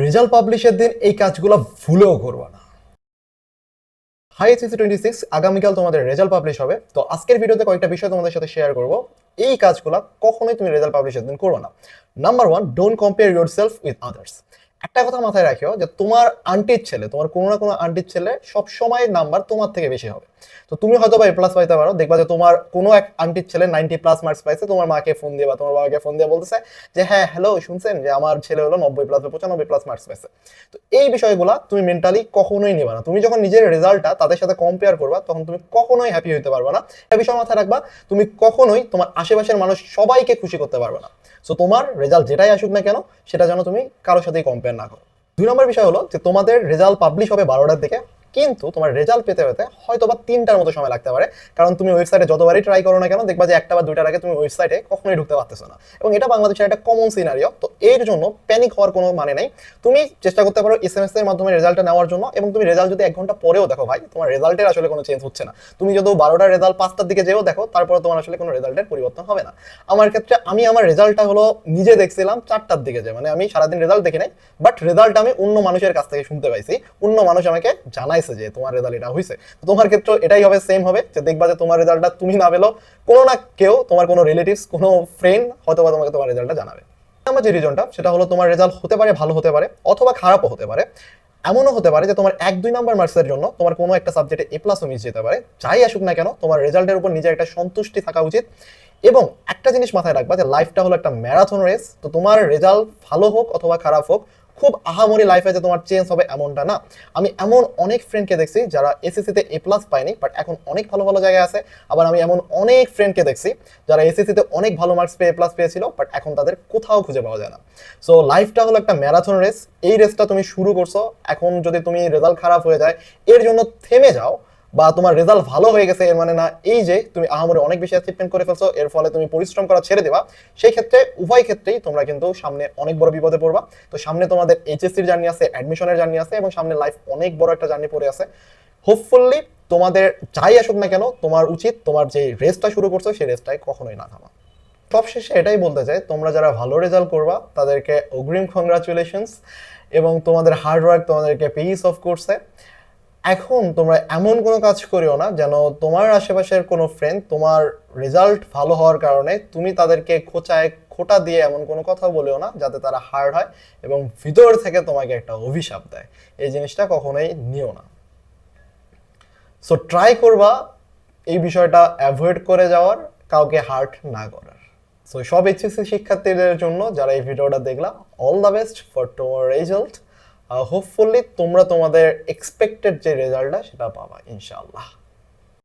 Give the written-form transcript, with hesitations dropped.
Result পাবলিশের দিন এই কাজগুলো ভুলেও করবা না। হাই এইচএসসি 26 আগামীকাল তোমাদের রেজাল্ট পাবলিশ হবে। তো আজকের ভিডিওতে কয়েকটা বিষয় তোমাদের সাথে শেয়ার করব। এই কাজগুলো কখনোই তুমি রেজাল্ট পাবলিশের দিন করবে না। Number 1, don't compare yourself with others. একটা কথা মাথায় রাখিও যে তোমার আন্টির ছেলে, তোমার কোনো না কোনো আন্টির ছেলে সবসময় নাম্বার তোমার থেকে বেশি হবে। তো তুমি হয়তো বা A+ পাইতে পারো, দেখবা যে তোমার কোনো এক আন্টির ছেলে 90+ মার্কস পাইছে, তোমার মাকে ফোন দিয়ে বা তোমার বাবাকে ফোন দিয়ে বলতেছে যে হ্যাঁ হ্যালো শুনছেন যে আমার ছেলে হলো 90+ বা 95+ মার্কস পাইছে। তো এই বিষয়গুলো তুমি মেন্টালি কখনোই নেবা না। তুমি যখন নিজের রেজাল্টটা তাদের সাথে কম্পেয়ার করবা তখন তুমি কখনোই হ্যাপি হতে পারবে না। একটা বিষয় মাথায় রাখবা, তুমি কখনোই তোমার আশেপাশের মানুষ সবাইকে খুশি করতে পারবে না। সো তোমার রেজাল্ট যেটাই আসুক না কেন সেটা যেন তুমি কারোর সাথেই কম্পেয়ার না করো। 2 নম্বর বিষয় হলো যে তোমাদের রেজাল্ট পাবলিশ হবে 12টার দিকে, কিন্তু তোমার রেজাল্ট পেতে পেতে হয়তো বা 3টার মতো সময় লাগতে পারে। কারণ তুমি ওয়েবসাইটে যতবারই ট্রাই করো না কেন দেখবা যে 1টা বা 2টার আগে তুমি ওয়েবসাইটে কখনোই ঢুকতে পারতেছো না, এবং এটা বাংলাদেশের একটা কমন সিনারিও। তো এর জন্য প্যানিক হওয়ার কোনো মানে নেই। তুমি চেষ্টা করতে পারো SMS এর মাধ্যমে রেজাল্টটা নেওয়ার জন্য, এবং তুমি রেজাল্ট যদি 1 ঘন্টা পরেও দেখো ভাই তোমার রেজাল্টের আসলে কোনো চেঞ্জ হচ্ছে না, তুমি যদি 12টার রেজাল্ট 5টার দিকে যেও দেখো তারপরে তোমার আসলে কোনো রেজাল্টের পরিবর্তন হবে না। আমার ক্ষেত্রে আমি আমার রেজাল্টটা হলো নিজে দেখছিলাম 4টার দিকে, যে মানে আমি সারাদিন রেজাল্ট দেখি নাই, বাট রেজাল্ট আমি অন্য মানুষের কাছ থেকে শুনতে পাইছি, অন্য মানুষ আমাকে জানাইছে যে তোমার রেজাল্ট এটা হয়েছে। তোমার ক্ষেত্রে এটাই হবে, সেম হবে, যে দেখবা যে তোমার রেজাল্টটা তুমি না পেলেও কোনো না কেউ, তোমার কোনো রিলেটিভস, কোনো ফ্রেন্ড হয়তো বা তোমাকে তোমার রেজাল্টটা জানাবে। আমার যে রিজনটা সেটা হলো তোমার রেজাল্ট হতে পারে ভালো হতে পারে অথবা খারাপও হতে পারে। এমনও হতে পারে যে তোমার 1-2 নাম্বার মার্কসের জন্য তোমার কোনো একটা সাবজেক্টে A+ মিস যেতে পারে। যাই আসুক না কেন তোমার রেজাল্টের উপর নিজের একটা সন্তুষ্টি থাকা উচিত। এবং একটা জিনিস মাথায় রাখবা যে লাইফটা হলো একটা ম্যারাথন রেস। তো তোমার রেজাল্ট ভালো হোক অথবা খারাপ হোক, খুব আহামরি লাইফে যে তোমার চেঞ্জ হবে এমনটা না। আমি এমন অনেক ফ্রেন্ডকে দেখছি যারা এসএসসিতে A+ পায়নি বাট এখন অনেক ভালো ভালো জায়গায় আছে। আবার আমি এমন অনেক ফ্রেন্ডকে দেখছি যারা এসএসসিতে অনেক ভালো মার্কস পেয়ে A+ পেয়েছিল বাট এখন তাদের কোথাও খুঁজে পাওয়া যায় না। সো লাইফটা হলো একটা ম্যারাথন রেস। এই রেসটা তুমি শুরু করছো, এখন যদি তুমি রেজাল্ট খারাপ হয়ে যায় এর জন্য থেমে যাও, বা তোমার রেজাল্ট ভালো হয়ে গেছে এর মানে না এই যে তুমি আহামরি অনেক বেশি অ্যাচিভমেন্ট করে ফেলছো, এর ফলে তুমি পরিশ্রম করা ছেড়ে দেবা। সেই ক্ষেত্রে উভয় ক্ষেত্রেই তোমরা কিন্তু সামনে অনেক বড় বিপদে পড়বা। তো সামনে তোমাদের এইচএসসির জার্নি আছে, অ্যাডমিশনের জার্নি আছে, এবং সামনে লাইফ অনেক বড় একটা জার্নি পড়ে আছে। হোপফুলি তোমাদের যাই আসুক না কেন তোমার উচিত তোমার যে রেসটা শুরু করছো সেই রেসটাই কখনোই না থামা। সবশেষে এটাই বলতে চাই, তোমরা যারা ভালো রেজাল্ট করবা তাদেরকে অগ্রিম কংগ্রাচুলেশনস, এবং তোমাদের হার্ডওয়ার্ক তোমাদেরকে পেইস অফ করছে। এখন তোমরা এমন কোনো কাজ করিও না যেন তোমার আশেপাশের কোনো ফ্রেন্ড তোমার রেজাল্ট ভালো হওয়ার কারণে তুমি তাদেরকে খোঁচায় খোঁটা দিয়ে এমন কোনো কথা বলেও না যাতে তারা হার্ড হয় এবং ভিতর থেকে তোমাকে একটা অভিশাপ দেয়। এই জিনিসটা কখনোই নিও না। সো ট্রাই করবা এই বিষয়টা অ্যাভয়েড করে যাওয়ার, কাউকে হার্ট না করার। সো সব এইচএসসি শিক্ষার্থীদের জন্য যারা এই ভিডিওটা দেখলাম, অল দ্য বেস্ট ফর তোমার রেজাল্ট। হোপফুলি তোমরা তোমাদের এক্সপেক্টেড যে রেজাল্টটা সেটা পাবা ইনশাআল্লাহ।